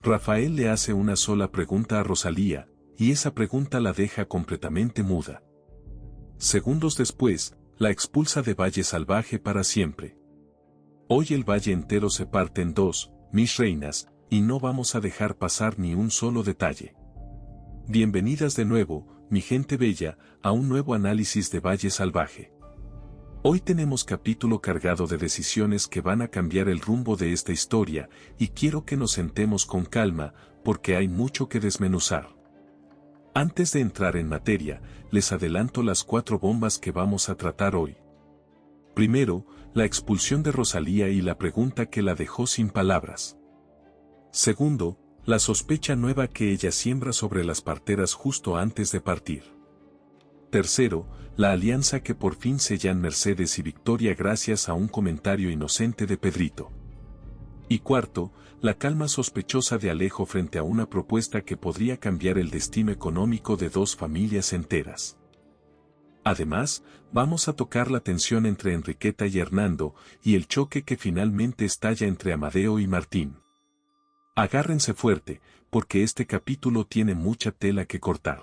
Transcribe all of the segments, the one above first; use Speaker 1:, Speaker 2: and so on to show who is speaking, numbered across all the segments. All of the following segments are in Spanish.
Speaker 1: Rafael le hace una sola pregunta a Rosalía, y esa pregunta la deja completamente muda. Segundos después, la expulsa de Valle Salvaje para siempre. Hoy el valle entero se parte en dos, mis reinas, y no vamos a dejar pasar ni un solo detalle. Bienvenidas de nuevo, mi gente bella, a un nuevo análisis de Valle Salvaje. Hoy tenemos capítulo cargado de decisiones que van a cambiar el rumbo de esta historia, y quiero que nos sentemos con calma, porque hay mucho que desmenuzar. Antes de entrar en materia, les adelanto las 4 bombas que vamos a tratar hoy. Primero, la expulsión de Rosalía y la pregunta que la dejó sin palabras. Segundo, la sospecha nueva que ella siembra sobre las parteras justo antes de partir. Tercero, la alianza que por fin sellan Mercedes y Victoria gracias a un comentario inocente de Pedrito. Y cuarto, la calma sospechosa de Alejo frente a una propuesta que podría cambiar el destino económico de 2 familias enteras. Además, vamos a tocar la tensión entre Enriqueta y Hernando, y el choque que finalmente estalla entre Amadeo y Martín. Agárrense fuerte, porque este capítulo tiene mucha tela que cortar.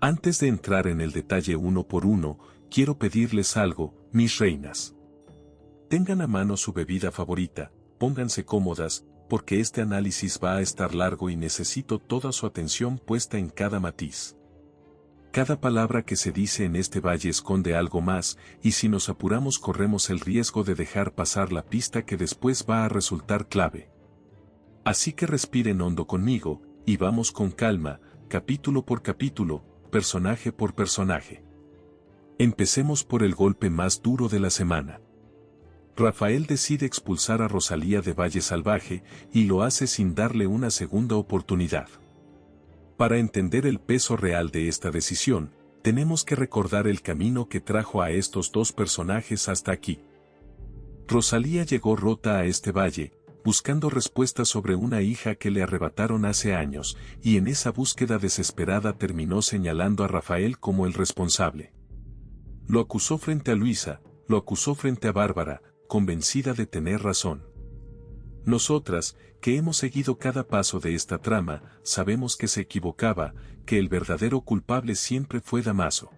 Speaker 1: Antes de entrar en el detalle uno por uno, quiero pedirles algo, mis reinas. Tengan a mano su bebida favorita, pónganse cómodas, porque este análisis va a estar largo y necesito toda su atención puesta en cada matiz. Cada palabra que se dice en este valle esconde algo más, y si nos apuramos corremos el riesgo de dejar pasar la pista que después va a resultar clave. Así que respiren hondo conmigo, y vamos con calma, capítulo por capítulo, personaje por personaje. Empecemos por el golpe más duro de la semana. Rafael decide expulsar a Rosalía de Valle Salvaje, y lo hace sin darle una segunda oportunidad. Para entender el peso real de esta decisión, tenemos que recordar el camino que trajo a estos 2 personajes hasta aquí. Rosalía llegó rota a este valle, buscando respuestas sobre una hija que le arrebataron hace años, y en esa búsqueda desesperada terminó señalando a Rafael como el responsable. Lo acusó frente a Luisa, lo acusó frente a Bárbara, convencida de tener razón. Nosotras, que hemos seguido cada paso de esta trama, sabemos que se equivocaba, que el verdadero culpable siempre fue Damaso.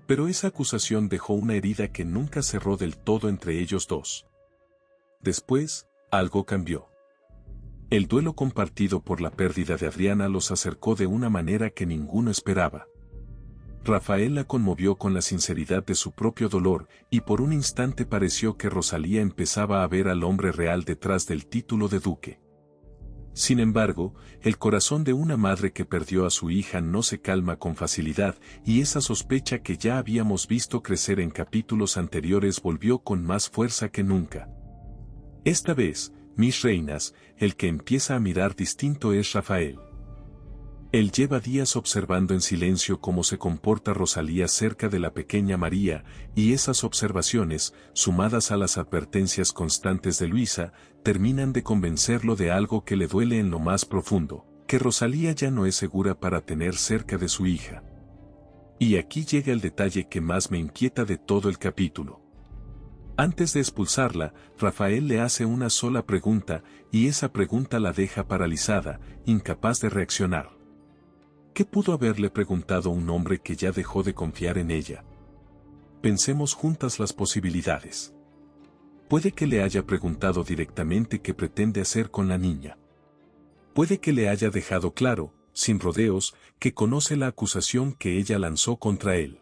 Speaker 1: Pero esa acusación dejó una herida que nunca cerró del todo entre ellos 2. Después, algo cambió. El duelo compartido por la pérdida de Adriana los acercó de una manera que ninguno esperaba. Rafael la conmovió con la sinceridad de su propio dolor, y por un instante pareció que Rosalía empezaba a ver al hombre real detrás del título de duque. Sin embargo, el corazón de una madre que perdió a su hija no se calma con facilidad, y esa sospecha que ya habíamos visto crecer en capítulos anteriores volvió con más fuerza que nunca. Esta vez, mis reinas, el que empieza a mirar distinto es Rafael. Él lleva días observando en silencio cómo se comporta Rosalía cerca de la pequeña María, y esas observaciones, sumadas a las advertencias constantes de Luisa, terminan de convencerlo de algo que le duele en lo más profundo, que Rosalía ya no es segura para tener cerca de su hija. Y aquí llega el detalle que más me inquieta de todo el capítulo. Antes de expulsarla, Rafael le hace una sola pregunta, y esa pregunta la deja paralizada, incapaz de reaccionar. ¿Qué pudo haberle preguntado un hombre que ya dejó de confiar en ella? Pensemos juntas las posibilidades. Puede que le haya preguntado directamente qué pretende hacer con la niña. Puede que le haya dejado claro, sin rodeos, que conoce la acusación que ella lanzó contra él.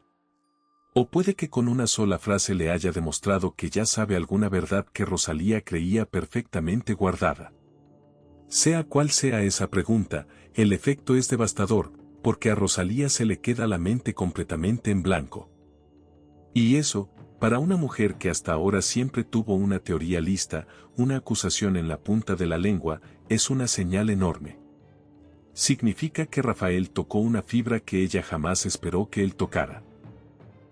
Speaker 1: O puede que con una sola frase le haya demostrado que ya sabe alguna verdad que Rosalía creía perfectamente guardada. Sea cual sea esa pregunta, el efecto es devastador, porque a Rosalía se le queda la mente completamente en blanco. Y eso, para una mujer que hasta ahora siempre tuvo una teoría lista, una acusación en la punta de la lengua, es una señal enorme. Significa que Rafael tocó una fibra que ella jamás esperó que él tocara.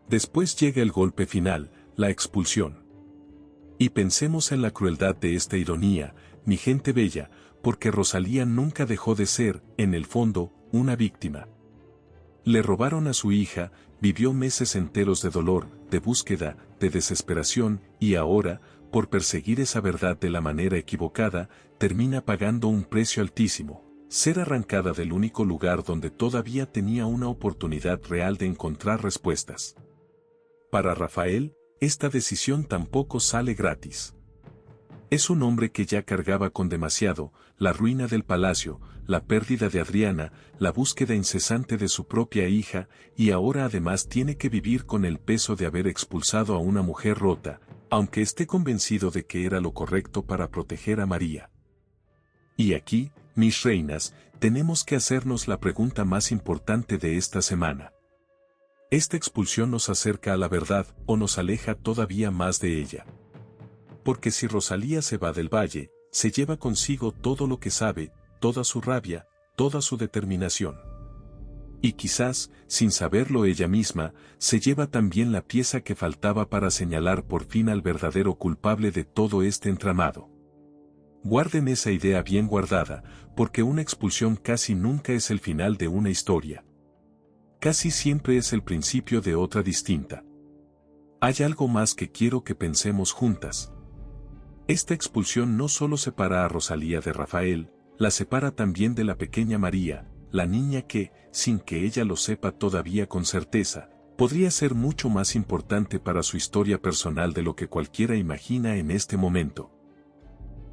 Speaker 1: Después llega el golpe final, la expulsión. Y pensemos en la crueldad de esta ironía, mi gente bella, porque Rosalía nunca dejó de ser, en el fondo, una víctima. Le robaron a su hija, vivió meses enteros de dolor, de búsqueda, de desesperación, y ahora, por perseguir esa verdad de la manera equivocada, termina pagando un precio altísimo: ser arrancada del único lugar donde todavía tenía una oportunidad real de encontrar respuestas. Para Rafael, esta decisión tampoco sale gratis. Es un hombre que ya cargaba con demasiado: la ruina del palacio, la pérdida de Adriana, la búsqueda incesante de su propia hija, y ahora además tiene que vivir con el peso de haber expulsado a una mujer rota, aunque esté convencido de que era lo correcto para proteger a María. Y aquí, mis reinas, tenemos que hacernos la pregunta más importante de esta semana. ¿Esta expulsión nos acerca a la verdad o nos aleja todavía más de ella? Porque si Rosalía se va del valle, se lleva consigo todo lo que sabe, toda su rabia, toda su determinación. Y quizás, sin saberlo ella misma, se lleva también la pieza que faltaba para señalar por fin al verdadero culpable de todo este entramado. Guarden esa idea bien guardada, porque una expulsión casi nunca es el final de una historia. Casi siempre es el principio de otra distinta. Hay algo más que quiero que pensemos juntas. Esta expulsión no solo separa a Rosalía de Rafael, la separa también de la pequeña María, la niña que, sin que ella lo sepa todavía con certeza, podría ser mucho más importante para su historia personal de lo que cualquiera imagina en este momento.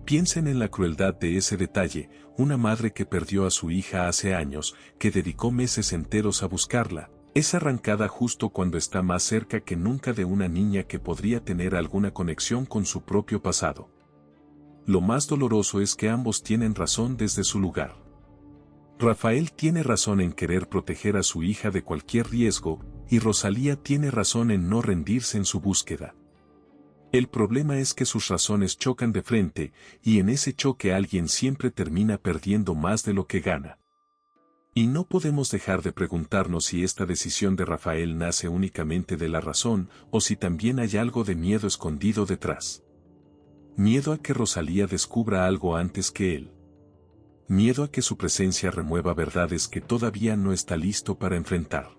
Speaker 1: Piensen en la crueldad de ese detalle: una madre que perdió a su hija hace años, que dedicó meses enteros a buscarla, es arrancada justo cuando está más cerca que nunca de una niña que podría tener alguna conexión con su propio pasado. Lo más doloroso es que ambos tienen razón desde su lugar. Rafael tiene razón en querer proteger a su hija de cualquier riesgo, y Rosalía tiene razón en no rendirse en su búsqueda. El problema es que sus razones chocan de frente, y en ese choque alguien siempre termina perdiendo más de lo que gana. Y no podemos dejar de preguntarnos si esta decisión de Rafael nace únicamente de la razón, o si también hay algo de miedo escondido detrás. Miedo a que Rosalía descubra algo antes que él. Miedo a que su presencia remueva verdades que todavía no está listo para enfrentar.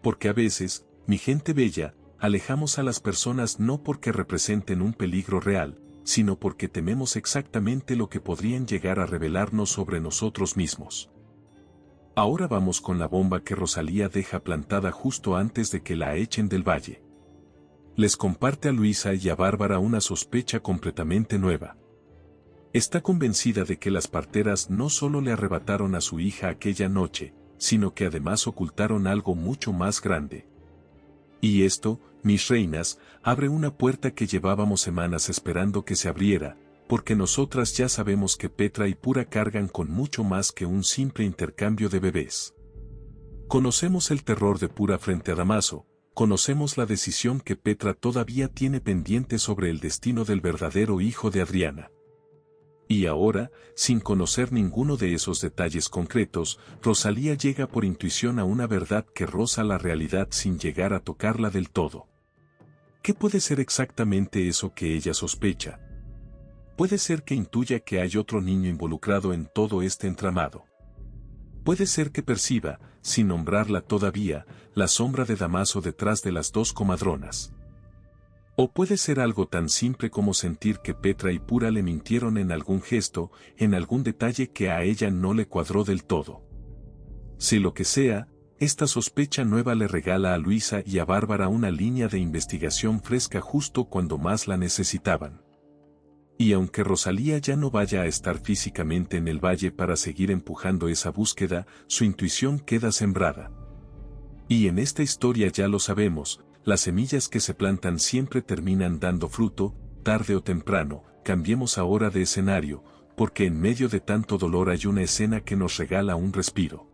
Speaker 1: Porque a veces, mi gente bella, alejamos a las personas no porque representen un peligro real, sino porque tememos exactamente lo que podrían llegar a revelarnos sobre nosotros mismos. Ahora vamos con la bomba que Rosalía deja plantada justo antes de que la echen del valle. Les comparte a Luisa y a Bárbara una sospecha completamente nueva. Está convencida de que las parteras no solo le arrebataron a su hija aquella noche, sino que además ocultaron algo mucho más grande. Y esto, mis reinas, abre una puerta que llevábamos semanas esperando que se abriera, porque nosotras ya sabemos que Petra y Pura cargan con mucho más que un simple intercambio de bebés. Conocemos el terror de Pura frente a Damaso, conocemos la decisión que Petra todavía tiene pendiente sobre el destino del verdadero hijo de Adriana. Y ahora, sin conocer ninguno de esos detalles concretos, Rosalía llega por intuición a una verdad que roza la realidad sin llegar a tocarla del todo. ¿Qué puede ser exactamente eso que ella sospecha? Puede ser que intuya que hay otro niño involucrado en todo este entramado. Puede ser que perciba, sin nombrarla todavía, la sombra de Damaso detrás de las dos comadronas. O puede ser algo tan simple como sentir que Petra y Pura le mintieron en algún gesto, en algún detalle que a ella no le cuadró del todo. Si lo que sea, esta sospecha nueva le regala a Luisa y a Bárbara una línea de investigación fresca justo cuando más la necesitaban. Y aunque Rosalía ya no vaya a estar físicamente en el valle para seguir empujando esa búsqueda, su intuición queda sembrada. Y en esta historia ya lo sabemos, las semillas que se plantan siempre terminan dando fruto, tarde o temprano. Cambiemos ahora de escenario, porque en medio de tanto dolor hay una escena que nos regala un respiro.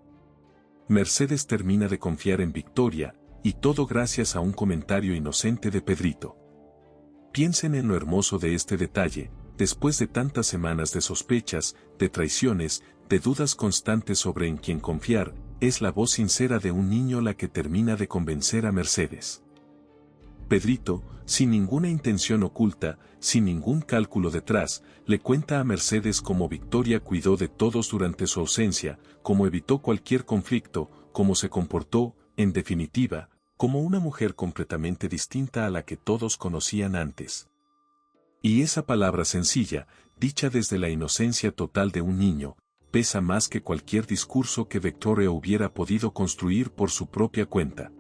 Speaker 1: Mercedes termina de confiar en Victoria, y todo gracias a un comentario inocente de Pedrito. Piensen en lo hermoso de este detalle: después de tantas semanas de sospechas, de traiciones, de dudas constantes sobre en quién confiar, es la voz sincera de un niño la que termina de convencer a Mercedes. Pedrito, sin ninguna intención oculta, sin ningún cálculo detrás, le cuenta a Mercedes cómo Victoria cuidó de todos durante su ausencia, cómo evitó cualquier conflicto, cómo se comportó, en definitiva, como una mujer completamente distinta a la que todos conocían antes. Y esa palabra sencilla, dicha desde la inocencia total de un niño, pesa más que cualquier discurso que Victoria hubiera podido construir por su propia cuenta.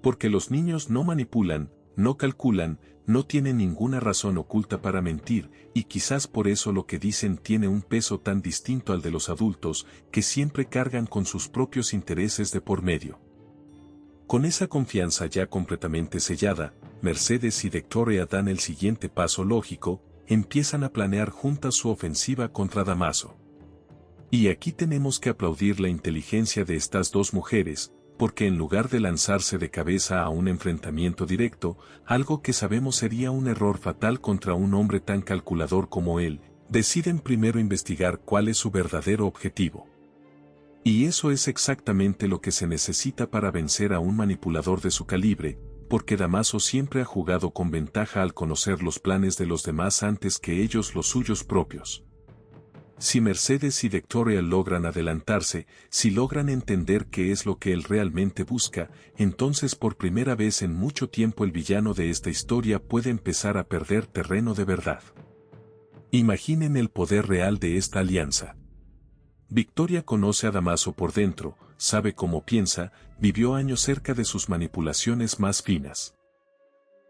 Speaker 1: Porque los niños no manipulan, no calculan, no tienen ninguna razón oculta para mentir, y quizás por eso lo que dicen tiene un peso tan distinto al de los adultos, que siempre cargan con sus propios intereses de por medio. Con esa confianza ya completamente sellada, Mercedes y Victoria dan el siguiente paso lógico, empiezan a planear juntas su ofensiva contra Damaso. Y aquí tenemos que aplaudir la inteligencia de estas dos mujeres, porque en lugar de lanzarse de cabeza a un enfrentamiento directo, algo que sabemos sería un error fatal contra un hombre tan calculador como él, deciden primero investigar cuál es su verdadero objetivo. Y eso es exactamente lo que se necesita para vencer a un manipulador de su calibre, porque Damaso siempre ha jugado con ventaja al conocer los planes de los demás antes que ellos los suyos propios. Si Mercedes y Victoria logran adelantarse, si logran entender qué es lo que él realmente busca, entonces por primera vez en mucho tiempo el villano de esta historia puede empezar a perder terreno de verdad. Imaginen el poder real de esta alianza. Victoria conoce a Damaso por dentro, sabe cómo piensa, vivió años cerca de sus manipulaciones más finas.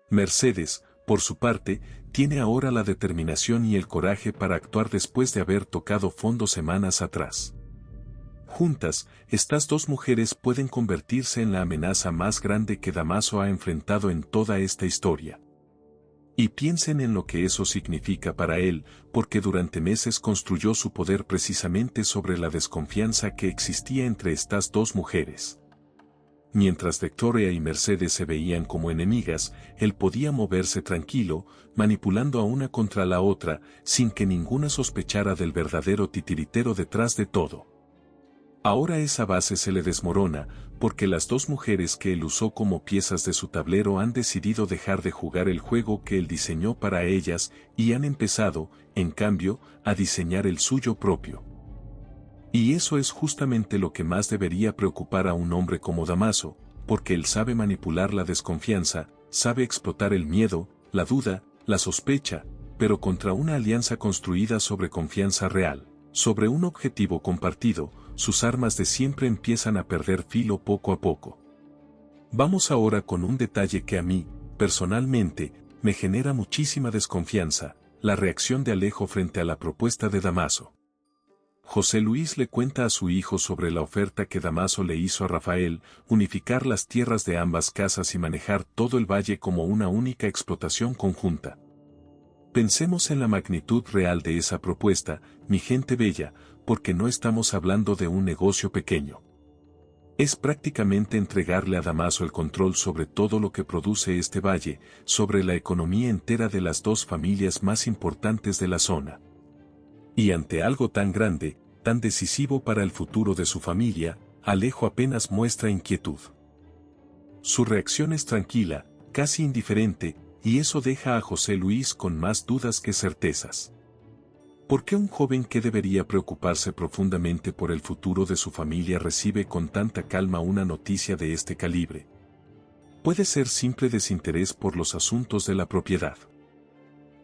Speaker 1: Mercedes, por su parte, tiene ahora la determinación y el coraje para actuar después de haber tocado fondo semanas atrás. Juntas, estas dos mujeres pueden convertirse en la amenaza más grande que Damaso ha enfrentado en toda esta historia. Y piensen en lo que eso significa para él, porque durante meses construyó su poder precisamente sobre la desconfianza que existía entre estas dos mujeres. Mientras Victoria y Mercedes se veían como enemigas, él podía moverse tranquilo, manipulando a una contra la otra, sin que ninguna sospechara del verdadero titiritero detrás de todo. Ahora esa base se le desmorona, porque las dos mujeres que él usó como piezas de su tablero han decidido dejar de jugar el juego que él diseñó para ellas, y han empezado, en cambio, a diseñar el suyo propio. Y eso es justamente lo que más debería preocupar a un hombre como Damaso, porque él sabe manipular la desconfianza, sabe explotar el miedo, la duda, la sospecha, pero contra una alianza construida sobre confianza real, sobre un objetivo compartido, sus armas de siempre empiezan a perder filo poco a poco. Vamos ahora con un detalle que a mí, personalmente, me genera muchísima desconfianza, la reacción de Alejo frente a la propuesta de Damaso. José Luis le cuenta a su hijo sobre la oferta que Damaso le hizo a Rafael, unificar las tierras de ambas casas y manejar todo el valle como una única explotación conjunta. Pensemos en la magnitud real de esa propuesta, mi gente bella, porque no estamos hablando de un negocio pequeño. Es prácticamente entregarle a Damaso el control sobre todo lo que produce este valle, sobre la economía entera de las dos familias más importantes de la zona. Y ante algo tan grande, tan decisivo para el futuro de su familia, Alejo apenas muestra inquietud. Su reacción es tranquila, casi indiferente, y eso deja a José Luis con más dudas que certezas. ¿Por qué un joven que debería preocuparse profundamente por el futuro de su familia recibe con tanta calma una noticia de este calibre? Puede ser simple desinterés por los asuntos de la propiedad.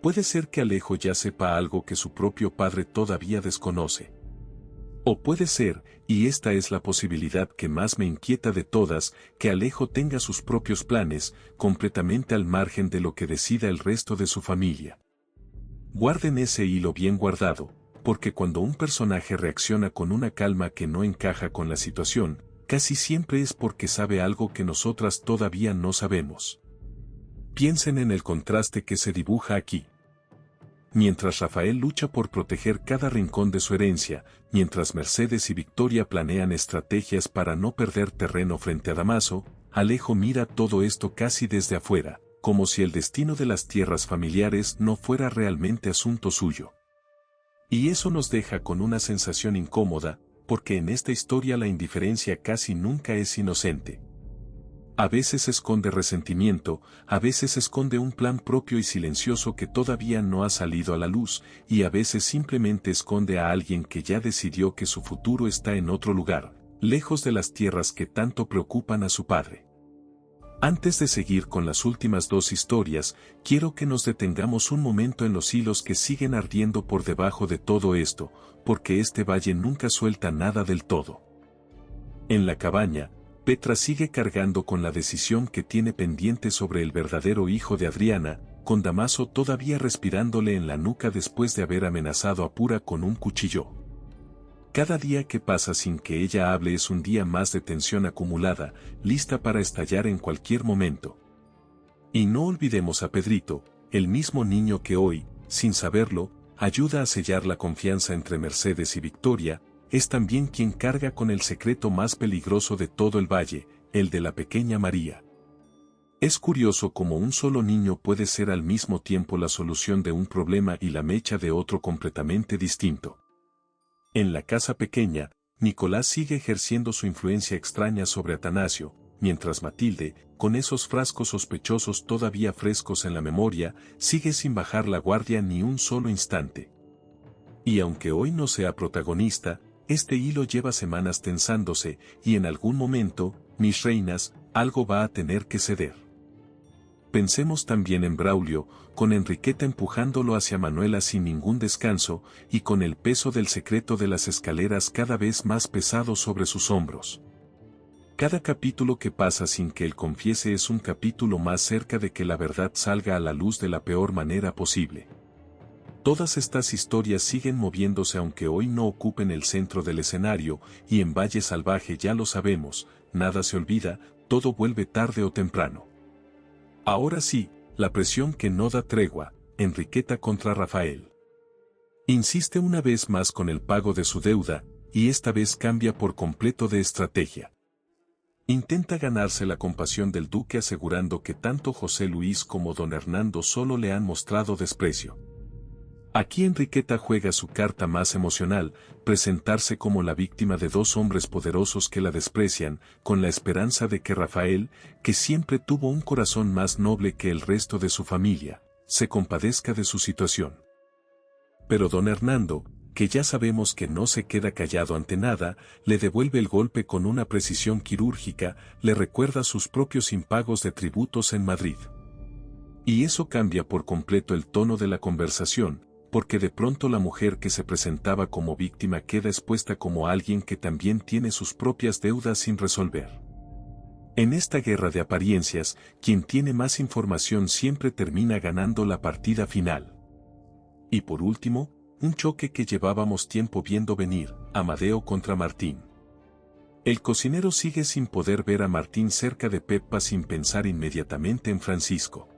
Speaker 1: Puede ser que Alejo ya sepa algo que su propio padre todavía desconoce. O puede ser, y esta es la posibilidad que más me inquieta de todas, que Alejo tenga sus propios planes, completamente al margen de lo que decida el resto de su familia. Guarden ese hilo bien guardado, porque cuando un personaje reacciona con una calma que no encaja con la situación, casi siempre es porque sabe algo que nosotras todavía no sabemos. Piensen en el contraste que se dibuja aquí. Mientras Rafael lucha por proteger cada rincón de su herencia, mientras Mercedes y Victoria planean estrategias para no perder terreno frente a Damaso, Alejo mira todo esto casi desde afuera, como si el destino de las tierras familiares no fuera realmente asunto suyo. Y eso nos deja con una sensación incómoda, porque en esta historia la indiferencia casi nunca es inocente. A veces esconde resentimiento, a veces esconde un plan propio y silencioso que todavía no ha salido a la luz, y a veces simplemente esconde a alguien que ya decidió que su futuro está en otro lugar, lejos de las tierras que tanto preocupan a su padre. Antes de seguir con las últimas dos historias, quiero que nos detengamos un momento en los hilos que siguen ardiendo por debajo de todo esto, porque este valle nunca suelta nada del todo. En la cabaña, Petra sigue cargando con la decisión que tiene pendiente sobre el verdadero hijo de Adriana, con Damaso todavía respirándole en la nuca después de haber amenazado a Pura con un cuchillo. Cada día que pasa sin que ella hable es un día más de tensión acumulada, lista para estallar en cualquier momento. Y no olvidemos a Pedrito, el mismo niño que hoy, sin saberlo, ayuda a sellar la confianza entre Mercedes y Victoria, es también quien carga con el secreto más peligroso de todo el valle, el de la pequeña María. Es curioso cómo un solo niño puede ser al mismo tiempo la solución de un problema y la mecha de otro completamente distinto. En la casa pequeña, Nicolás sigue ejerciendo su influencia extraña sobre Atanasio, mientras Matilde, con esos frascos sospechosos todavía frescos en la memoria, sigue sin bajar la guardia ni un solo instante. Y aunque hoy no sea protagonista, este hilo lleva semanas tensándose, y en algún momento, mis reinas, algo va a tener que ceder. Pensemos también en Braulio, con Enriqueta empujándolo hacia Manuela sin ningún descanso, y con el peso del secreto de las escaleras cada vez más pesado sobre sus hombros. Cada capítulo que pasa sin que él confiese es un capítulo más cerca de que la verdad salga a la luz de la peor manera posible. Todas estas historias siguen moviéndose aunque hoy no ocupen el centro del escenario, y en Valle Salvaje ya lo sabemos, nada se olvida, todo vuelve tarde o temprano. Ahora sí, la presión que no da tregua, Enriqueta contra Rafael. Insiste una vez más con el pago de su deuda, y esta vez cambia por completo de estrategia. Intenta ganarse la compasión del duque asegurando que tanto José Luis como don Hernando solo le han mostrado desprecio. Aquí Enriqueta juega su carta más emocional, presentarse como la víctima de dos hombres poderosos que la desprecian, con la esperanza de que Rafael, que siempre tuvo un corazón más noble que el resto de su familia, se compadezca de su situación. Pero don Hernando, que ya sabemos que no se queda callado ante nada, le devuelve el golpe con una precisión quirúrgica, le recuerda sus propios impagos de tributos en Madrid. Y eso cambia por completo el tono de la conversación, porque de pronto la mujer que se presentaba como víctima queda expuesta como alguien que también tiene sus propias deudas sin resolver. En esta guerra de apariencias, quien tiene más información siempre termina ganando la partida final. Y por último, un choque que llevábamos tiempo viendo venir, Amadeo contra Martín. El cocinero sigue sin poder ver a Martín cerca de Peppa sin pensar inmediatamente en Francisco.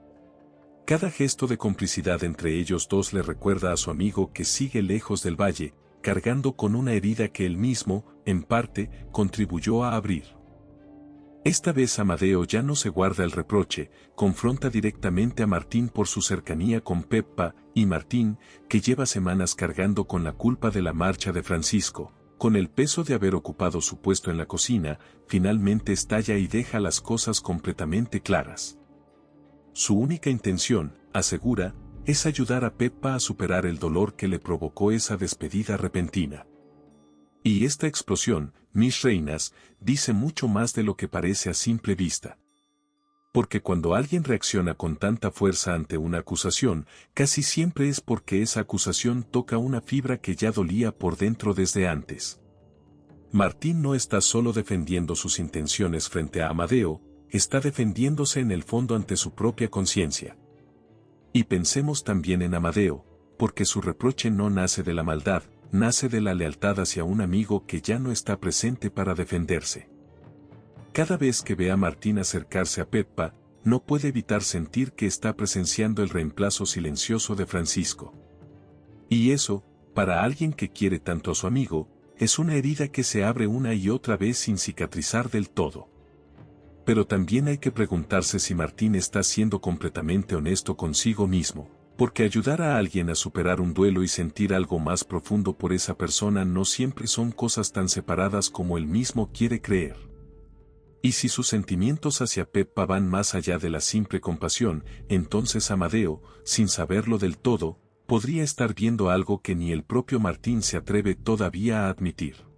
Speaker 1: Cada gesto de complicidad entre ellos dos le recuerda a su amigo que sigue lejos del valle, cargando con una herida que él mismo, en parte, contribuyó a abrir. Esta vez Amadeo ya no se guarda el reproche, confronta directamente a Martín por su cercanía con Peppa, y Martín, que lleva semanas cargando con la culpa de la marcha de Francisco, con el peso de haber ocupado su puesto en la cocina, finalmente estalla y deja las cosas completamente claras. Su única intención, asegura, es ayudar a Peppa a superar el dolor que le provocó esa despedida repentina. Y esta explosión, mis reinas, dice mucho más de lo que parece a simple vista. Porque cuando alguien reacciona con tanta fuerza ante una acusación, casi siempre es porque esa acusación toca una fibra que ya dolía por dentro desde antes. Martín no está solo defendiendo sus intenciones frente a Amadeo, está defendiéndose en el fondo ante su propia conciencia. Y pensemos también en Amadeo, porque su reproche no nace de la maldad, nace de la lealtad hacia un amigo que ya no está presente para defenderse. Cada vez que ve a Martín acercarse a Peppa, no puede evitar sentir que está presenciando el reemplazo silencioso de Francisco. Y eso, para alguien que quiere tanto a su amigo, es una herida que se abre una y otra vez sin cicatrizar del todo. Pero también hay que preguntarse si Martín está siendo completamente honesto consigo mismo, porque ayudar a alguien a superar un duelo y sentir algo más profundo por esa persona no siempre son cosas tan separadas como él mismo quiere creer. Y si sus sentimientos hacia Peppa van más allá de la simple compasión, entonces Amadeo, sin saberlo del todo, podría estar viendo algo que ni el propio Martín se atreve todavía a admitir.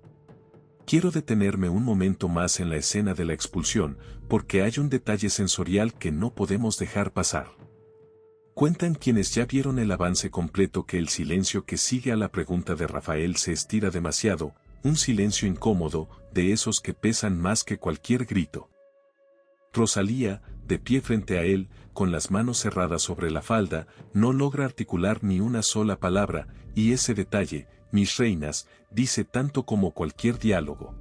Speaker 1: Quiero detenerme un momento más en la escena de la expulsión, porque hay un detalle sensorial que no podemos dejar pasar. Cuentan quienes ya vieron el avance completo que el silencio que sigue a la pregunta de Rafael se estira demasiado, un silencio incómodo, de esos que pesan más que cualquier grito. Rosalía, de pie frente a él, con las manos cerradas sobre la falda, no logra articular ni una sola palabra, y ese detalle, mis reinas, dice tanto como cualquier diálogo.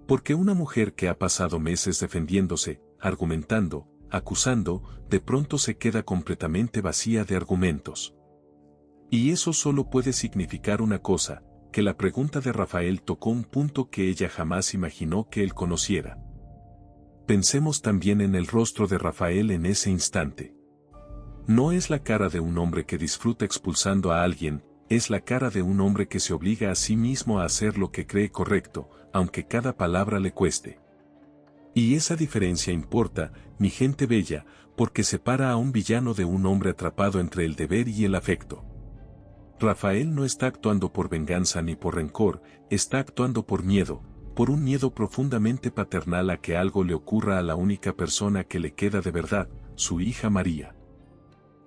Speaker 1: Porque una mujer que ha pasado meses defendiéndose, argumentando, acusando, de pronto se queda completamente vacía de argumentos. Y eso solo puede significar una cosa, que la pregunta de Rafael tocó un punto que ella jamás imaginó que él conociera. Pensemos también en el rostro de Rafael en ese instante. No es la cara de un hombre que disfruta expulsando a alguien, es la cara de un hombre que se obliga a sí mismo a hacer lo que cree correcto, aunque cada palabra le cueste. Y esa diferencia importa, mi gente bella, porque separa a un villano de un hombre atrapado entre el deber y el afecto. Rafael no está actuando por venganza ni por rencor, está actuando por miedo, por un miedo profundamente paternal a que algo le ocurra a la única persona que le queda de verdad, su hija María.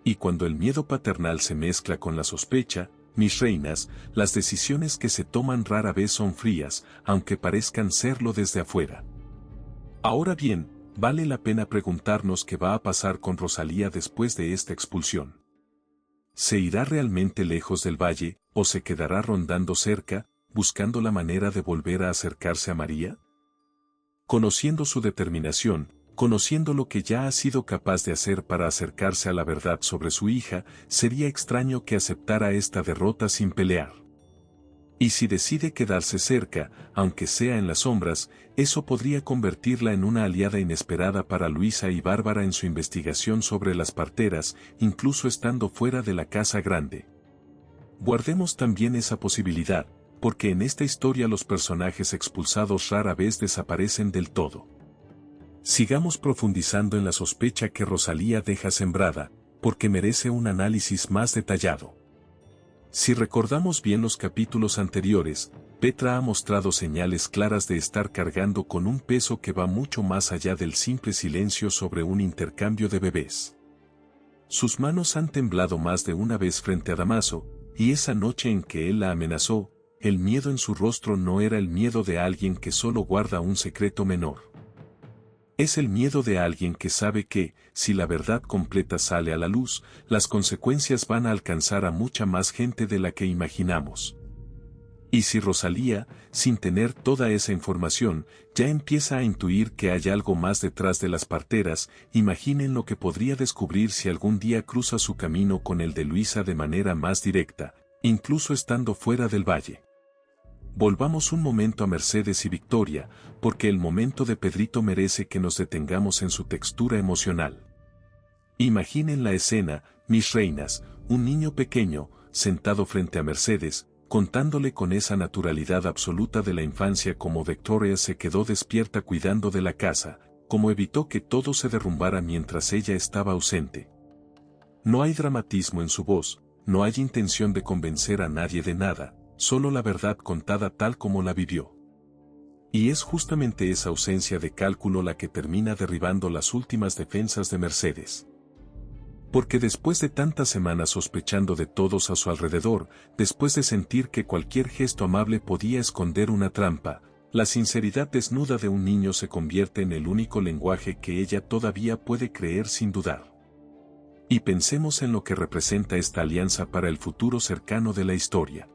Speaker 1: Y cuando el miedo paternal se mezcla con la sospecha, mis reinas, las decisiones que se toman rara vez son frías, aunque parezcan serlo desde afuera. Ahora bien, vale la pena preguntarnos qué va a pasar con Rosalía después de esta expulsión. ¿Se irá realmente lejos del valle, o se quedará rondando cerca, buscando la manera de volver a acercarse a María? Conociendo su determinación, conociendo lo que ya ha sido capaz de hacer para acercarse a la verdad sobre su hija, sería extraño que aceptara esta derrota sin pelear. Y si decide quedarse cerca, aunque sea en las sombras, eso podría convertirla en una aliada inesperada para Luisa y Bárbara en su investigación sobre las parteras, incluso estando fuera de la casa grande. Guardemos también esa posibilidad, porque en esta historia los personajes expulsados rara vez desaparecen del todo. Sigamos profundizando en la sospecha que Rosalía deja sembrada, porque merece un análisis más detallado. Si recordamos bien los capítulos anteriores, Petra ha mostrado señales claras de estar cargando con un peso que va mucho más allá del simple silencio sobre un intercambio de bebés. Sus manos han temblado más de una vez frente a Damaso, y esa noche en que él la amenazó, el miedo en su rostro no era el miedo de alguien que solo guarda un secreto menor. Es el miedo de alguien que sabe que, si la verdad completa sale a la luz, las consecuencias van a alcanzar a mucha más gente de la que imaginamos. Y si Rosalía, sin tener toda esa información, ya empieza a intuir que hay algo más detrás de las parteras, imaginen lo que podría descubrir si algún día cruza su camino con el de Luisa de manera más directa, incluso estando fuera del valle. Volvamos un momento a Mercedes y Victoria, porque el momento de Pedrito merece que nos detengamos en su textura emocional. Imaginen la escena, mis reinas, un niño pequeño, sentado frente a Mercedes, contándole con esa naturalidad absoluta de la infancia cómo Victoria se quedó despierta cuidando de la casa, cómo evitó que todo se derrumbara mientras ella estaba ausente. No hay dramatismo en su voz, no hay intención de convencer a nadie de nada, solo la verdad contada tal como la vivió. Y es justamente esa ausencia de cálculo la que termina derribando las últimas defensas de Mercedes. Porque después de tantas semanas sospechando de todos a su alrededor, después de sentir que cualquier gesto amable podía esconder una trampa, la sinceridad desnuda de un niño se convierte en el único lenguaje que ella todavía puede creer sin dudar. Y pensemos en lo que representa esta alianza para el futuro cercano de la historia.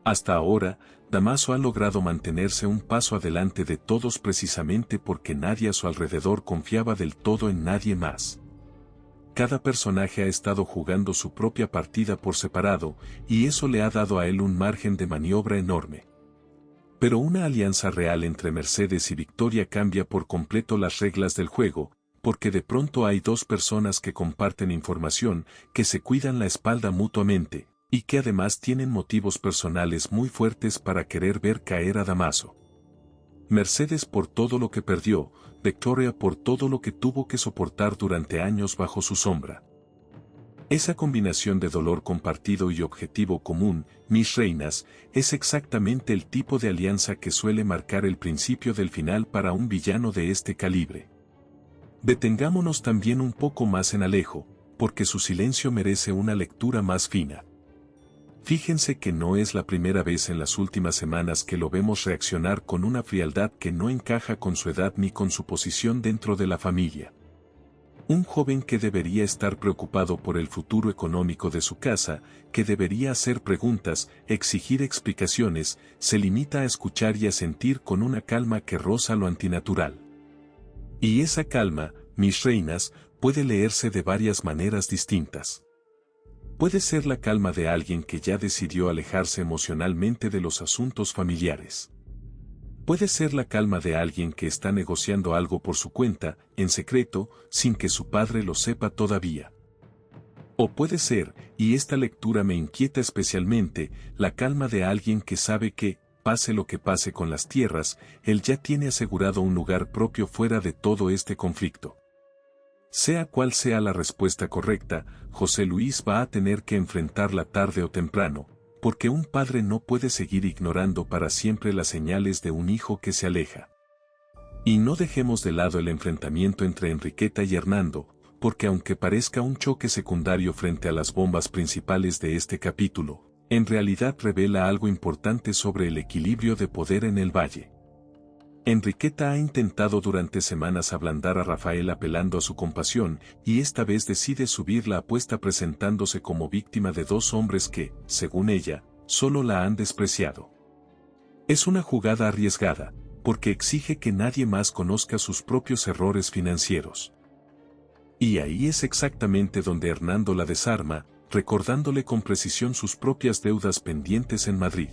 Speaker 1: Hasta ahora, Damaso ha logrado mantenerse un paso adelante de todos precisamente porque nadie a su alrededor confiaba del todo en nadie más. Cada personaje ha estado jugando su propia partida por separado, y eso le ha dado a él un margen de maniobra enorme. Pero una alianza real entre Mercedes y Victoria cambia por completo las reglas del juego, porque de pronto hay dos personas que comparten información, que se cuidan la espalda mutuamente, y que además tienen motivos personales muy fuertes para querer ver caer a Damaso. Mercedes por todo lo que perdió, Victoria por todo lo que tuvo que soportar durante años bajo su sombra. Esa combinación de dolor compartido y objetivo común, mis reinas, es exactamente el tipo de alianza que suele marcar el principio del final para un villano de este calibre. Detengámonos también un poco más en Alejo, porque su silencio merece una lectura más fina. Fíjense que no es la primera vez en las últimas semanas que lo vemos reaccionar con una frialdad que no encaja con su edad ni con su posición dentro de la familia. Un joven que debería estar preocupado por el futuro económico de su casa, que debería hacer preguntas, exigir explicaciones, se limita a escuchar y a sentir con una calma que roza lo antinatural. Y esa calma, mis reinas, puede leerse de varias maneras distintas. Puede ser la calma de alguien que ya decidió alejarse emocionalmente de los asuntos familiares. Puede ser la calma de alguien que está negociando algo por su cuenta, en secreto, sin que su padre lo sepa todavía. O puede ser, y esta lectura me inquieta especialmente, la calma de alguien que sabe que, pase lo que pase con las tierras, él ya tiene asegurado un lugar propio fuera de todo este conflicto. Sea cual sea la respuesta correcta, José Luis va a tener que enfrentarla tarde o temprano, porque un padre no puede seguir ignorando para siempre las señales de un hijo que se aleja. Y no dejemos de lado el enfrentamiento entre Enriqueta y Hernando, porque aunque parezca un choque secundario frente a las bombas principales de este capítulo, en realidad revela algo importante sobre el equilibrio de poder en el valle. Enriqueta ha intentado durante semanas ablandar a Rafael apelando a su compasión, y esta vez decide subir la apuesta presentándose como víctima de dos hombres que, según ella, solo la han despreciado. Es una jugada arriesgada, porque exige que nadie más conozca sus propios errores financieros. Y ahí es exactamente donde Hernando la desarma, recordándole con precisión sus propias deudas pendientes en Madrid.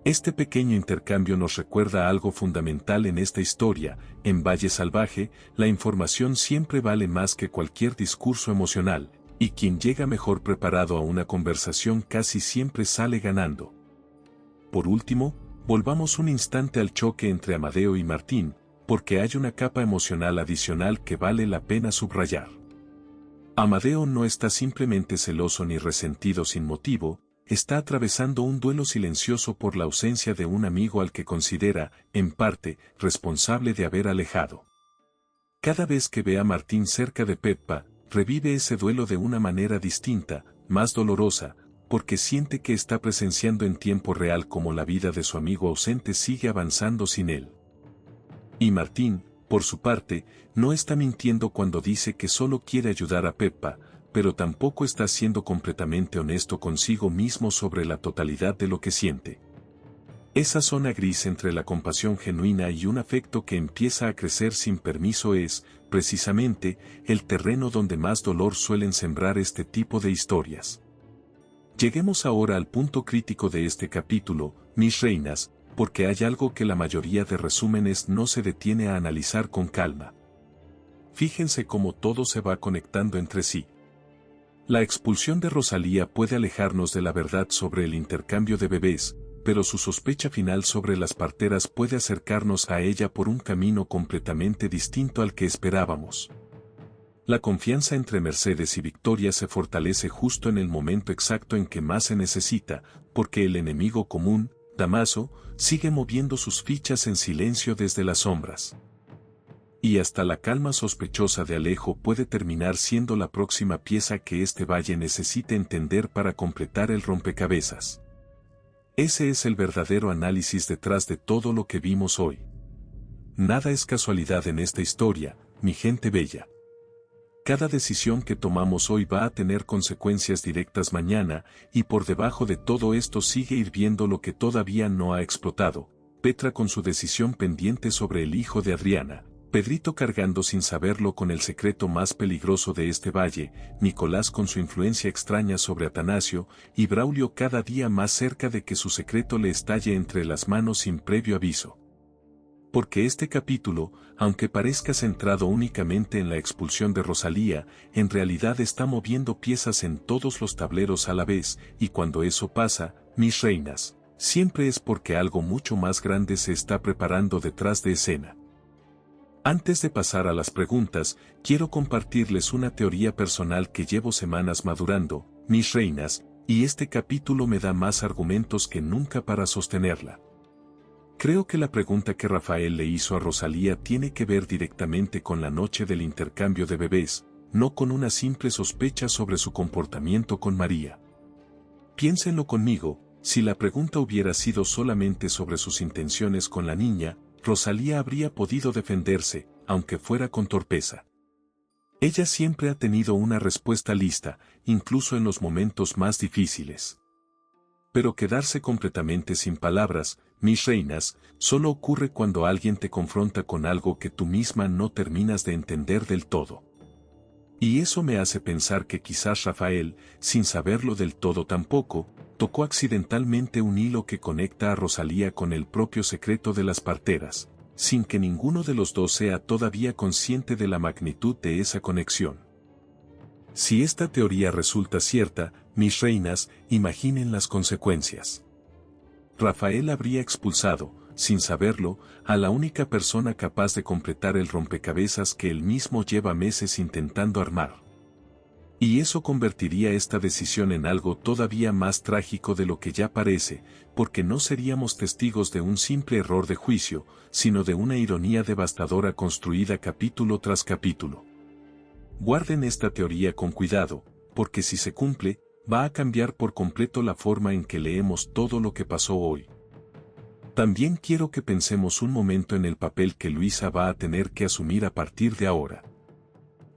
Speaker 1: Este pequeño intercambio nos recuerda algo fundamental en esta historia: en Valle Salvaje, la información siempre vale más que cualquier discurso emocional, y quien llega mejor preparado a una conversación casi siempre sale ganando. Por último, volvamos un instante al choque entre Amadeo y Martín, porque hay una capa emocional adicional que vale la pena subrayar. Amadeo no está simplemente celoso ni resentido sin motivo, está atravesando un duelo silencioso por la ausencia de un amigo al que considera, en parte, responsable de haber alejado. Cada vez que ve a Martín cerca de Peppa, revive ese duelo de una manera distinta, más dolorosa, porque siente que está presenciando en tiempo real cómo la vida de su amigo ausente sigue avanzando sin él. Y Martín, por su parte, no está mintiendo cuando dice que solo quiere ayudar a Peppa, pero tampoco está siendo completamente honesto consigo mismo sobre la totalidad de lo que siente. Esa zona gris entre la compasión genuina y un afecto que empieza a crecer sin permiso es, precisamente, el terreno donde más dolor suelen sembrar este tipo de historias. Lleguemos ahora al punto crítico de este capítulo, mis reinas, porque hay algo que la mayoría de resúmenes no se detiene a analizar con calma. Fíjense cómo todo se va conectando entre sí. La expulsión de Rosalía puede alejarnos de la verdad sobre el intercambio de bebés, pero su sospecha final sobre las parteras puede acercarnos a ella por un camino completamente distinto al que esperábamos. La confianza entre Mercedes y Victoria se fortalece justo en el momento exacto en que más se necesita, porque el enemigo común, Damaso, sigue moviendo sus fichas en silencio desde las sombras. Y hasta la calma sospechosa de Alejo puede terminar siendo la próxima pieza que este valle necesite entender para completar el rompecabezas. Ese es el verdadero análisis detrás de todo lo que vimos hoy. Nada es casualidad en esta historia, mi gente bella. Cada decisión que tomamos hoy va a tener consecuencias directas mañana, y por debajo de todo esto sigue hirviendo lo que todavía no ha explotado: Petra con su decisión pendiente sobre el hijo de Adriana, Pedrito cargando sin saberlo con el secreto más peligroso de este valle, Nicolás con su influencia extraña sobre Atanasio, y Braulio cada día más cerca de que su secreto le estalle entre las manos sin previo aviso. Porque este capítulo, aunque parezca centrado únicamente en la expulsión de Rosalía, en realidad está moviendo piezas en todos los tableros a la vez, y cuando eso pasa, mis reinas, siempre es porque algo mucho más grande se está preparando detrás de escena. Antes de pasar a las preguntas, quiero compartirles una teoría personal que llevo semanas madurando, mis reinas, y este capítulo me da más argumentos que nunca para sostenerla. Creo que la pregunta que Rafael le hizo a Rosalía tiene que ver directamente con la noche del intercambio de bebés, no con una simple sospecha sobre su comportamiento con María. Piénsenlo conmigo, si la pregunta hubiera sido solamente sobre sus intenciones con la niña, Rosalía habría podido defenderse, aunque fuera con torpeza. Ella siempre ha tenido una respuesta lista, incluso en los momentos más difíciles. Pero quedarse completamente sin palabras, mis reinas, solo ocurre cuando alguien te confronta con algo que tú misma no terminas de entender del todo. Y eso me hace pensar que quizás Rafael, sin saberlo del todo tampoco, tocó accidentalmente un hilo que conecta a Rosalía con el propio secreto de las parteras, sin que ninguno de los dos sea todavía consciente de la magnitud de esa conexión. Si esta teoría resulta cierta, mis reinas, imaginen las consecuencias. Rafael habría expulsado, sin saberlo, a la única persona capaz de completar el rompecabezas que él mismo lleva meses intentando armar. Y eso convertiría esta decisión en algo todavía más trágico de lo que ya parece, porque no seríamos testigos de un simple error de juicio, sino de una ironía devastadora construida capítulo tras capítulo. Guarden esta teoría con cuidado, porque si se cumple, va a cambiar por completo la forma en que leemos todo lo que pasó hoy. También quiero que pensemos un momento en el papel que Luisa va a tener que asumir a partir de ahora.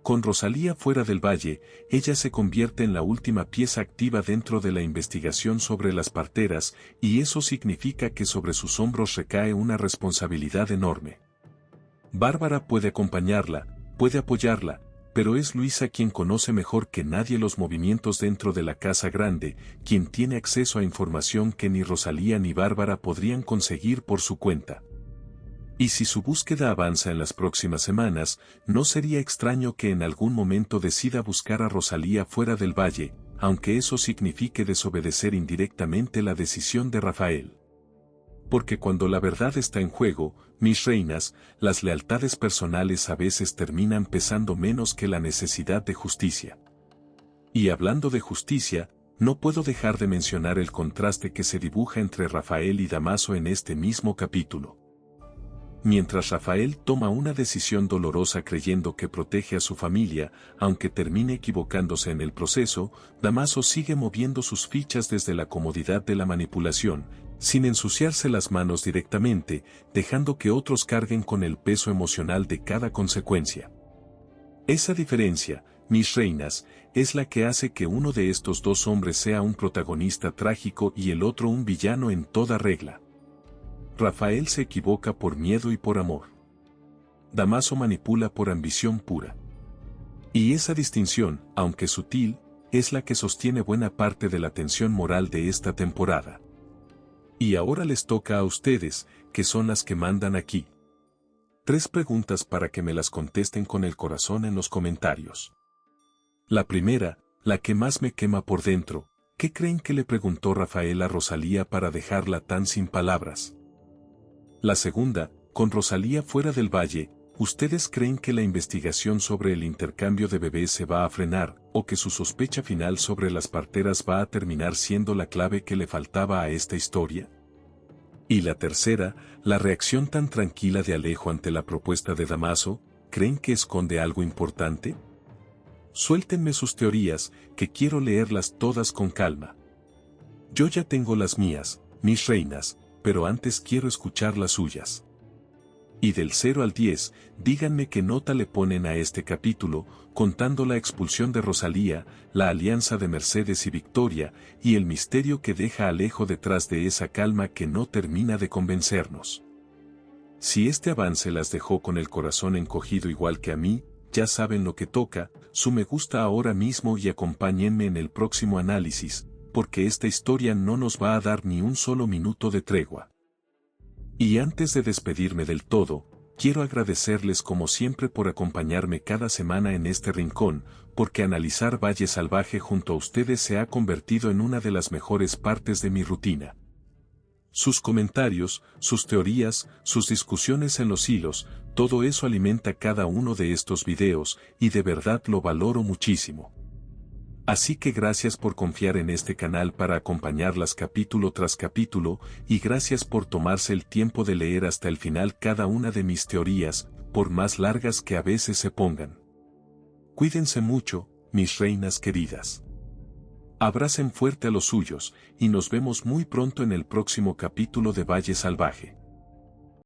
Speaker 1: Con Rosalía fuera del valle, ella se convierte en la última pieza activa dentro de la investigación sobre las parteras, y eso significa que sobre sus hombros recae una responsabilidad enorme. Bárbara puede acompañarla, puede apoyarla, pero es Luisa quien conoce mejor que nadie los movimientos dentro de la casa grande, quien tiene acceso a información que ni Rosalía ni Bárbara podrían conseguir por su cuenta. Y si su búsqueda avanza en las próximas semanas, no sería extraño que en algún momento decida buscar a Rosalía fuera del valle, aunque eso signifique desobedecer indirectamente la decisión de Rafael. Porque cuando la verdad está en juego, mis reinas, las lealtades personales a veces terminan pesando menos que la necesidad de justicia. Y hablando de justicia, no puedo dejar de mencionar el contraste que se dibuja entre Rafael y Dámaso en este mismo capítulo. Mientras Rafael toma una decisión dolorosa creyendo que protege a su familia, aunque termine equivocándose en el proceso, Dámaso sigue moviendo sus fichas desde la comodidad de la manipulación, sin ensuciarse las manos directamente, dejando que otros carguen con el peso emocional de cada consecuencia. Esa diferencia, mis reinas, es la que hace que uno de estos dos hombres sea un protagonista trágico y el otro un villano en toda regla. Rafael se equivoca por miedo y por amor. Dámaso manipula por ambición pura. Y esa distinción, aunque sutil, es la que sostiene buena parte de la tensión moral de esta temporada. Y ahora les toca a ustedes, que son las que mandan aquí. 3 preguntas para que me las contesten con el corazón en los comentarios. La primera, la que más me quema por dentro, ¿qué creen que le preguntó Rafael a Rosalía para dejarla tan sin palabras? La segunda, con Rosalía fuera del valle, ¿ustedes creen que la investigación sobre el intercambio de bebés se va a frenar, o que su sospecha final sobre las parteras va a terminar siendo la clave que le faltaba a esta historia? Y la tercera, la reacción tan tranquila de Alejo ante la propuesta de Dámaso, ¿creen que esconde algo importante? Suéltenme sus teorías, que quiero leerlas todas con calma. Yo ya tengo las mías, mis reinas, pero antes quiero escuchar las suyas. Y del 0 al 10, díganme qué nota le ponen a este capítulo, contando la expulsión de Rosalía, la alianza de Mercedes y Victoria, y el misterio que deja Alejo detrás de esa calma que no termina de convencernos. Si este avance las dejó con el corazón encogido igual que a mí, ya saben lo que toca, su me gusta ahora mismo y acompáñenme en el próximo análisis, porque esta historia no nos va a dar ni un solo minuto de tregua. Y antes de despedirme del todo, quiero agradecerles como siempre por acompañarme cada semana en este rincón, porque analizar Valle Salvaje junto a ustedes se ha convertido en una de las mejores partes de mi rutina. Sus comentarios, sus teorías, sus discusiones en los hilos, todo eso alimenta cada uno de estos videos, y de verdad lo valoro muchísimo. Así que gracias por confiar en este canal para acompañarlas capítulo tras capítulo, y gracias por tomarse el tiempo de leer hasta el final cada una de mis teorías, por más largas que a veces se pongan. Cuídense mucho, mis reinas queridas. Abracen fuerte a los suyos, y nos vemos muy pronto en el próximo capítulo de Valle Salvaje.